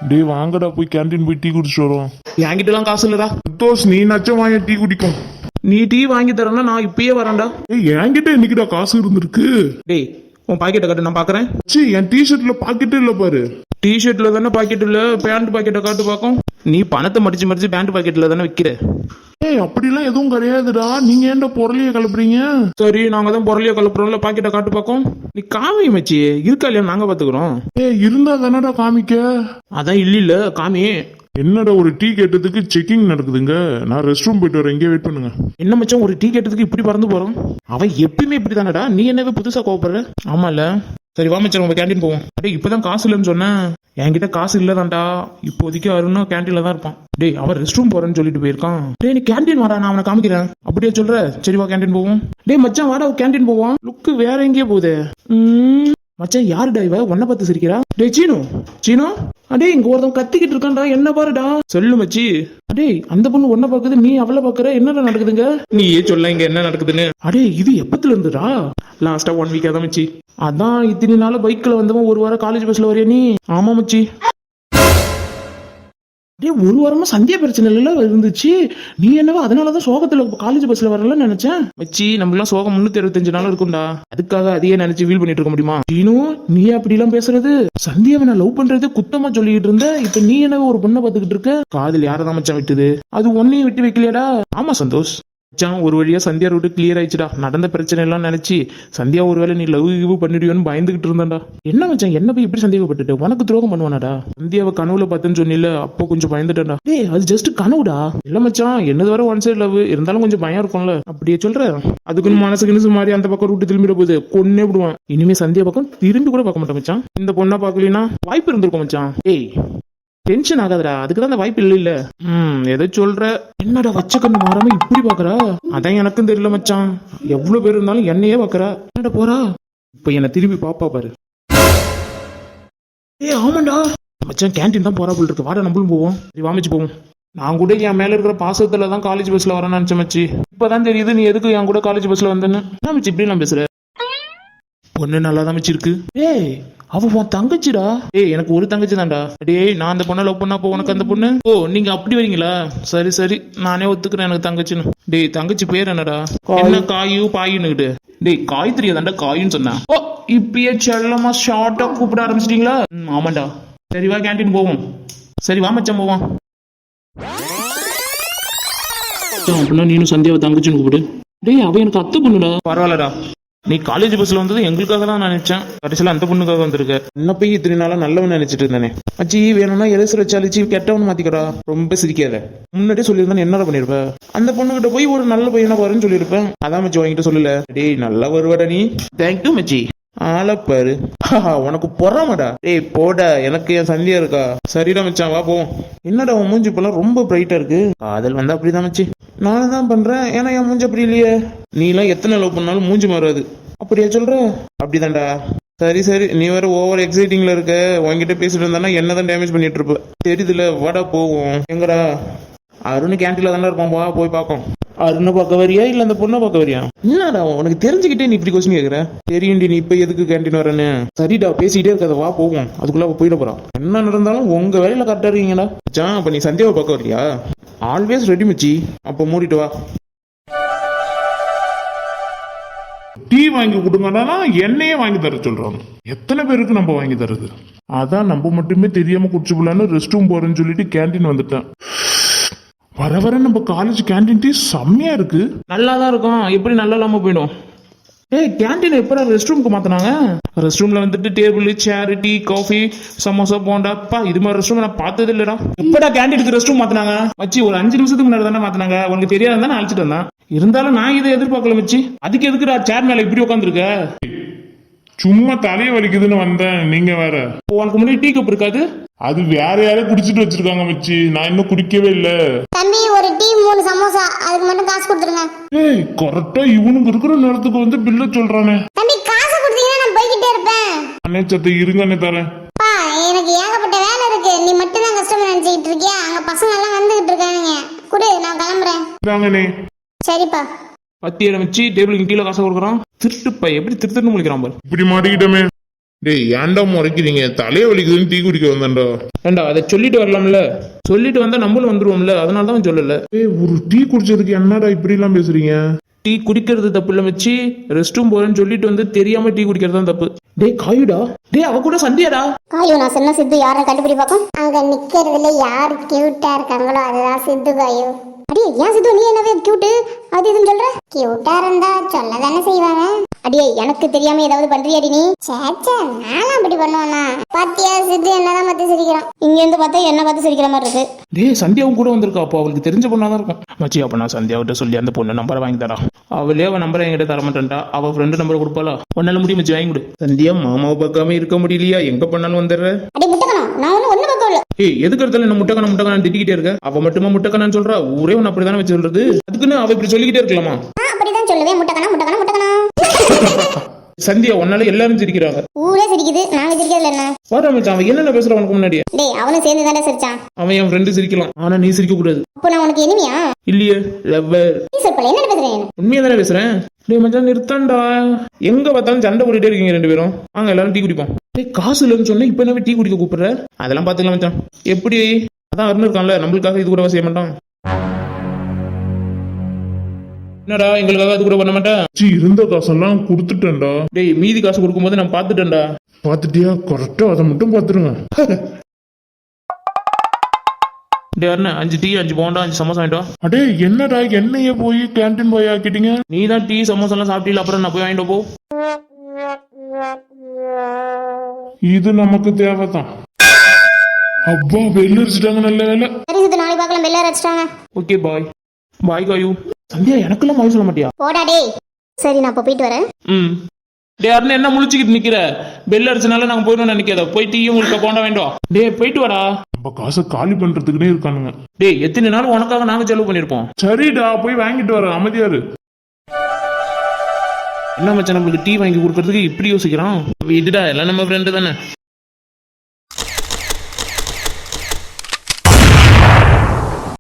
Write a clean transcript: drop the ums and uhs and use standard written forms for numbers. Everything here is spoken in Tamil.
டேய் வாங்கடா போய் கேண்டீன் போய் டீ குடிச்சிட்டு வரோம். என்கிட்ட எல்லாம் காசு இல்லடா. சந்தோஷ் நீ நச்சம் வாங்கி டீ குடிக்கும். நீ டீ வாங்கி தரேன்னா நான் இப்பயே வரேன்டா. ஏய் என்கிட்ட என்னைக்குடா காசு இருந்திருக்கு? டேய் உன் பாக்கெட்டை காட்டு, நான் பாக்குறேன். சி என் டிஷர்ட்ல பாக்கெட்டே இல்ல பாரு. டிஷர்ட்ல தானே பாக்கெட் இல்ல, பேண்ட் பாக்கெட்டை காட்டு பாக்கும். நீ பணத்தை மடிச்சு மடிச்சு பேண்ட் பாக்கெட்ல தானே வைக்கிற. ஏய் அப்படிலாம் எதுவும் கிடையாதுடா. நீங்க ஏன்டா பொருளைய கலப்புறீங்க? சரி நாங்க தான் பொருளைய கலப்புறோம்ல, பாக்கெட்டை காட்டு பாக்கும். நீ காமி மச்சி இருக்கா இல்லையா, நாங்க பாத்துக்கிறோம். ஏய் இருந்தா தானடா காமிக்க. அதான் இல்ல காமி. என்னடா ஒரு டீ கேட்டதுக்கு செக்கிங் நடக்குதுங்க. நான் ரெஸ்ட் ரூம் போயிட்டு வரேன், இங்கே வெயிட் பண்ணுங்க. என்ன மச்சான் ஒரு டீ கேட்டதுக்கு இப்படி பறந்து போறோம்? அவன் எப்பயுமே இப்படி தானடா, நீ என்னவே புதுசா கோவப்படுற? ஆமால. சரி வா மச்சான் நம்ம கேண்டீன் போவோம். டேய் இப்பதான் காசு இல்லைன்னு சொன்னேன். என்கிட்ட காசு இல்லதான்டா, இப்போதைக்கு அருணும் கேண்டீன்ல தான் இருப்பான். டேய் அவன் ரெஸ்ட் ரூம் போறேன்னு சொல்லிட்டு போயிருக்கான். டேய் நீ கேண்டீன் வாடா, நான் அவனை காமிக்கிறேன். அப்படியே சொல்ற? சரி வா கேண்டீன் போவோம். டேய் மச்சான் வாடா கேண்டீன் போவோம். லுக்கு வேற எங்கேயே போகுது. மச்சான் யாருடா இவ உன்ன பார்த்து சிரிக்கிறா? டேய் சீனு சீனு, அடே இங்க ஒருத்தன் கத்திக்கிட்டு இருக்கான்டா, என்ன பாருடா. சொல்லு மச்சி. அடே அந்த பொண்ணு ஒன்ன பாக்குது, நீ அவளை பாக்குற, என்னடா நடக்குதுங்க? நீயே சொல்ல இங்க என்ன நடக்குதுன்னு. அடே இது எப்பத்துல இருந்துடா? லாஸ்டா 1 வீக்கா தான் மச்சி. அதான் இத்தனை நாள் பைக்ல வந்தவன் ஒரு வாரம் காலேஜ் பஸ்ல வரையா நீ? ஆமா மச்சி. ஒரு வாரமா சந்தியா பிரச்சனை இருந்துச்சு. நீ என்னவோ அதனாலதான் சோகத்துல காலேஜ் பஸ்ல வரலன்னு நினைச்சேன் மச்சி. நம்ம எல்லாம் சோகம் 365 நாள் இருக்கும்டா, அதுக்காக அதையே நினைச்சு ஃபீல் பண்ணிட்டு இருக்க முடியுமா? நீ அப்படி எல்லாம் பேசுறது? சந்தியாவை நான் லவ் பண்றது குத்தமா சொல்லிட்டு இருந்த, இப்ப நீ என்னவோ ஒரு பொண்ணை பாத்துக்கிட்டு இருக்க. காதல் யாரதான் மச்சான் விட்டுது? அது ஒன்னையும் விட்டு வைக்கலையாடா? ஆமா சந்தோஷ் மச்சான், ஒரு வழியா சந்தியா ரூட்டு கிளியர் ஆயிடுச்சுடா. நடந்த பிரச்சனை எல்லாம் நினைச்சு சந்தியா ஒருவேளை நீ லவ் கிவ் பண்ணிடுவோன்னு பயந்துகிட்டு இருந்தான்டா. என்ன மச்சான் என்ன போய் இப்படி சந்தேகப்பட்டுட்டு? உனக்கு துரோகம் பண்ணுவானாடா? சந்தியாவை கனவுல பார்த்துன்னு சொன்னில, அப்போ கொஞ்சம் பயந்துட்டேன்டா. டேய் அது ஜஸ்ட் கனவுடா. இல்ல மச்சான் என்னது வர ஒன் சைடு லவ் இருந்தாலும் கொஞ்சம் பயம் இருக்கும்ல. அப்படியே சொல்ற? அதுக்குன்னு மனசுக்கு மாதிரி அந்த பக்கம் ரூட்டு திரும்பிட போகுது, கொன்னே விடுவான். இனிமே சந்தியா பக்கம் திரும்பி கூட பார்க்க மாட்டேன் மச்சான். இந்த பொண்ணா பாக்கலனா வாய்ப்பு இருந்திருக்கும் மச்சான். ஏய் டென்ஷன் ஆகாதடா, அதுக்குதான் அந்த வாய்ப்பு இல்ல. எதை சொல்ற? என்னடா வச்ச கண்ணு மாறாம இப்படி பாக்குறா? அதான் எனக்கும் தெரியல மச்சான். எவ்வளவு பேர் இருந்தாலும் என்னையே பாக்குறா. என்னடா போறா? இப்ப என்ன திரும்பி பாப்பா பாரு. ஏ ஆமாண்டா மச்சான், கேண்டீன் தான் போறா போல இருக்கு. வாடா நம்மளும் போவோம். சரி வாமிச்சு போவோம். நான் கூட என் மேல இருக்கிற பாசத்துல தான் காலேஜ் பஸ்ல வரேன்னு நினைச்ச மச்சி. இப்பதான் தெரியுது நீ எதுக்கு என் கூட காலேஜ் பஸ்ல வந்தேன்னு. என்ன மச்சி இப்படி நான் பேசுற? பொண்ணு நல்லா தான் வச்சிருக்கு. ஏய் அவ உன் தங்கச்சிடா. ஏய் எனக்கு ஒரு தங்கச்சி தான்டா. டேய் நான் அந்த பொண்ணை லவ் பண்ணா போ, உனக்கு அந்த பொண்ணு. ஓ நீங்க அப்படி வரீங்களா? சரி சரி நானே ஒத்துக்கிறேன் எனக்கு தங்கச்சின்னு. டேய் தங்கச்சி பேர் என்னடா? என்ன காயு பாயுன்னுகிட்டு? டேய் காயத்ரி தான்டா காயுன்னு சொன்னா. ஓ இப்பயே செல்லமா ஷார்ட்டா கூப்பிட ஆரம்பிச்சிட்டீங்களா? ஆமாண்டா. சரி வா கேண்டீன் போவோம். சரி வா மச்சான் போவோம். அப்படின்னா நீனும் சந்தியாவை தங்கச்சின்னு கூப்பிடு. டேய் அவ எனக்கு அத்தை பொண்ணுடா. பரவாயில்லடா, நீ காலேஜ் பஸ்ல வந்தது எங்களுக்காக தான் நான் நினைச்சேன். கடைசியில அந்த பொண்ணுக்காக வந்திருக்க. என்ன போய் இத்தனை நாளா நல்லவன் நினைச்சிட்டு இருந்தானே. அச்சி வேணும்னா எலசர வச்சாலிச்சு கெட்டவன் மாத்திக்கிறா. ரொம்ப சிரிக்காத. முன்னாடியே சொல்லியிருந்தா என்ன பண்ணிருப்ப? அந்த பொண்ணு கிட்ட போய் ஒரு நல்ல பையனா பாருன்னு சொல்லியிருப்பேன். அதான் மச்சி வாங்கிட்டு சொல்லல. டேய் நல்லா வருவாடா நீ. தேங்க்யூ மச்சி. ஆளப்பாரு உனக்கு பொறாமடா. டேய் போடா, எனக்கு என் சந்தியா இருக்கா. சரிடா மச்சான் வா போவோம். என்னடா உன் மூஞ்சி இப்பெல்லாம் ரொம்ப பிரைட்டா இருக்கு. காதல் வந்தா அப்படிதான் மச்சி. நானும் தான் பண்றேன், ஏன்னா என் மூஞ்சி அப்படி இல்லையே. நீ எல்லாம் எத்தனை லவ் பண்ணாலும் மூஞ்சி மாறாது. அப்படியா சொல்ற? அப்படிதான்டா. சரி சரி நீ வேற ஓவர் எக்ஸைட்டிங்ல இருக்க. உன்கிட்ட பேசிட்டு இருந்தானா என்னதான் டேமேஜ் பண்ணிட்டு இருப்ப தெரியுதுல. வாடா போவோம். எங்கடா? அருண் கேண்டீன்ல தானே இருப்பான், வா போய் பார்ப்போம். அருணை பார்க்க வரியா இல்ல அந்த பொண்ணை பார்க்க வரியா? என்னடா உனக்கு தெரிஞ்சுக்கிட்டே நீ இப்படி கொஸ்டின் கேக்குற? தெரியும்டி நீ இப்ப எதுக்கு கேண்டீன் வரேன்னு. சரிடா பேசிக்கிட்டே இருக்காத, வா போவோம். அதுக்குள்ள போயிட போறான். என்ன நடந்தாலும் உங்க வேலையில கரெக்டா இருக்கீங்கடா. ஜான் அப்ப நீ சந்தியாவை பார்க்க வரியா? ஆல்வேஸ் ரெடி மச்சி. அப்ப மூடிட்டு வா. டீ வாங்கி கொடுங்கன்னா என்னையே வாங்கி தர சொல்றாங்க. எத்தனை பேருக்கு நம்ம வாங்கி தருது? அதான் நம்ம மட்டுமே தெரியாம குடிச்சு போலான்னு ரெஸ்ட் ரூம் போறேன்னு சொல்லிட்டு கேண்டீன் வந்துட்டேன். வர வர நம்ம காலேஜ் கேண்டீன் டீ செம்மையா இருக்கு. நல்லாதான் இருக்கும், எப்படி நல்லா இல்லாம போயிடும். ஏய் கேண்டீன் எப்படா ரெஸ்ட் ரூமுக்கு மாத்தினாங்க? ரெஸ்ட் ரூம்ல வந்துட்டு table chair tea coffee samosa போண்டாப்பா இது மாதிரி ரெஸ்ட் ரூம் நான் பார்த்தது இல்லடா. எப்படா கேண்டீனுக்கு ரெஸ்ட் ரூம் மாத்தினாங்க மச்சி? ஒரு 5 நிமிஷத்துக்கு முன்னாடி தானே மாத்தினாங்க. உனக்கு தெரியாதான் நான் அழைச்சிட்டு வந்தேன். இருந்தாலும் நான் இதை எதிர்பார்க்கல மச்சி. அதுக்கு எதுக்குடா சேர் மேல இப்படி உட்காந்துருக்க? சும்மா தலைய வலிக்குதுன்னு வந்தேன். நீங்க வேற உனக்கு முன்னாடி டீ கப் இருக்காது? அது வேற யாரும் குடிச்சிட்டு வச்சிருக்காங்க மச்சி. நான் இன்னும் குடிக்கவே இல்ல. தம்பி ஒரு டீ 3 சமோசா அதுக்கு மட்டும் காசு கொடுத்துருங்க. ஏய் கரெக்டா இவனுக்கு இருக்கிற நேரத்துக்கு வந்து பில்ல சொல்றானே. தம்பி காசு கொடுத்தீங்கன்னா நான் போய்கிட்டே இருப்பேன். அண்ணே சத்த இருங்க அண்ணே தரேன். பா எனக்கு ஏகப்பட்ட வேலை இருக்கு. நீ மட்டும் தான் கஷ்டமா நினைச்சிட்டு இருக்கியா? அங்க பசங்க எல்லாம் வந்துகிட்டு இருக்கானுங்க. குடு நான் கிளம்புறேன். தாங்கண்ணே. சரிப்பா. பத்தியிடம் வச்சு டேபிளுக்கு கீழே காசை கொடுக்குறான். திருட்டுப்பா எப்படி திருட்டுன்னு முடிக்கிறான் பாரு. இப்படி மாட்டிக்கிட்டமே. டேய் ஏன்டா முறைக்கிறீங்க, தலையை வலிக்குதுன்னு டீ குடிக்க வந்தேன்டா. ஏண்டா அதை சொல்லிட்டு வரலாம்ல, சொல்லிட்டு வந்தா நம்மளும் வந்துருவோம்ல, அதனால தான் சொல்லல. ஏய் ஒரு டீ குடிச்சதுக்கு என்னடா இப்படி எல்லாம் பேசுறீங்க? டீ குடிக்கிறது தப்பு இல்ல வச்சு, ரெஸ்ட் ரூம் போறேன்னு சொல்லிட்டு வந்து தெரியாம டீ குடிக்கிறது தான் தப்பு. டேய் காயுடா, டேய் அவ கூட சந்தியாடா. காயு நான் சொன்ன சித்து யாரை கண்டுபிடி பார்க்கும். அங்க நிக்கிறதுல யார் கியூட்டா இருக்காங்களோ அதுதான் சித்து காயு. அடியே ஏன் சித்து நீ என்னவே கியூட்டு அது இதுன்னு சொல்ற? கியூட்டா இருந்தா சொல்ல தானே செய்வாங்க. அடியே எனக்கு தெரியாம ஏதாவது பண்றியாடி நீ? சேச்சா நானும் அப்படி பண்ணுவேனா? பாத்தியா சித்து என்னதான் பார்த்து சிரிக்கிறான். இங்க இருந்து பார்த்தா என்ன பார்த்து சிரிக்கிற மாதிரி இருக்கு. டேய் சந்தியாவும் கூட வந்திருக்கா, அப்போ அவளுக்கு தெரிஞ்ச பொண்ணாதான் இருக்கும். மச்சி அப்ப நான் சந்தியாவிட்ட சொல்லி அந்த பொண்ணு நம்பரை வாங்கி தரா. அவளே அவன் நம்பரை என்கிட்ட தர மாட்டேன்டா, அவ ஃப்ரெண்டு நம்பரை கொடுப்பாளா? ஒன்னால முடியும் மச்சி, வாங்கி கொடு. சந்தியா மாமாவை பார்க்காம இருக்க முடியலையா, எங்க பண்ணாலும் வந்துடுற. அடி முட்டக்கணும், நான் ஒண்ணு பக்கம் இல்ல. ஏய் எதுக்கு இடத்துல என்ன முட்டைக்கணம் திட்டிக்கிட்டே இருக்க? அவ மட்டுமா முட்டைக்கணான்னு சொல்றா? ஊரே ஒன்னு அப்படிதானே வச்சு சொல்றது. அதுக்குன்னு அவ இப்படி சொல்லிக்கிட்டே இருக்கலாமா? அப்படிதான் சொல்லுவேன், முட்டக்கணும் முட்டக்கணும் முட்டக்கணும். சந்தியா உன்னால எல்லாரும் சிரிக்கிறாங்க. ஊரே சிரிக்குது, நாங்க சிரிக்கிறதுல என்ன? வாடா மச்சான், அவன் என்னென்ன பேசுற உனக்கு முன்னாடியே? டேய் அவனும் சேர்ந்து தானே சிரிச்சான். அவன் என் ஃப்ரெண்டு சிரிக்கலாம், ஆனா நீ சிரிக்க கூடாது. அப்போ நான் உனக்கு எனிமியா? இல்லையே லவ்வர். நீ சொற்பல என்ன பேசுறேன்? உண்மையா தானே பேசுறேன். டேய் மச்சான் நிறுத்தான்டா, எங்க பார்த்தாலும் சண்டை போட்டுட்டே இருக்கீங்க ரெண்டு பேரும். வாங்க எல்லாரும் டீ குடிப்போம். டேய் காசு இல்லைன்னு சொன்னா இப்ப என்ன டீ குடிக்க கூப்பிடுற? அதெல்லாம் பாத்துக்கலாம் மச்சான். எப்படி? அதான் அருண் இருக்கான்ல, நம்மளுக்காக இது கூட செய்ய மாட்டான். என்னடா எங்களுக்காக அது கூட பண்ண மாட்டேன்? சி இருந்த காசெல்லாம் கொடுத்துட்டேன்டா. டேய் மீதி காசு கொடுக்கும்போது நான் பாத்துட்டேன்டா. பாத்துட்டியா? கரெக்டா அதை மட்டும் பாத்துருங்க. டேய் அருண் 5 டீ 5 போண்டா 5 சமோசா வாங்கிட்டு வா. அடே என்னடா என்னைய போய் கேண்டீன் போய் ஆக்கிட்டீங்க? நீ தான் டீ சமோசா எல்லாம் சாப்பிட்டீல, அப்புறம் நான் போய் வாங்கிட்டு போ. இது நமக்கு தேவைதான். அப்பா பெல் அடிச்சிட்டாங்க, நல்ல வேலை. சரி சித்து நாளை பார்க்கலாம், பெல்ல அடிச்சிட்டாங்க. Okay bye. பாய் காயு. சந்தியா எனக்கெல்லாம் பாய் சொல்ல மாட்டியா? போடா டேய். சரி நான் அப்ப போயிட்டு வரேன். டேய் அருண் என்ன முழிச்சுக்கிட்டு நிக்கிற? பெல் அடிச்சனால நாங்க போயிடணும்னு நினைக்காத. போய் டீயும் உங்களுக்கு போண்டா வேண்டாம். டேய் போயிட்டு வாடா. நம்ம காசை காலி பண்றதுக்குன்னே இருக்கானுங்க. டேய் எத்தனை நாள் உனக்காக நாங்க செலவு பண்ணிருப்போம். சரிடா போய் வாங்கிட்டு வர, அமைதியாரு. என்ன மச்சான் நம்மளுக்கு டீ வாங்கி கொடுக்கறதுக்கு இப்படி யோசிக்கிறான்? இதுடா எல்லாம் நம்ம ஃப்ரெண்டு தானே.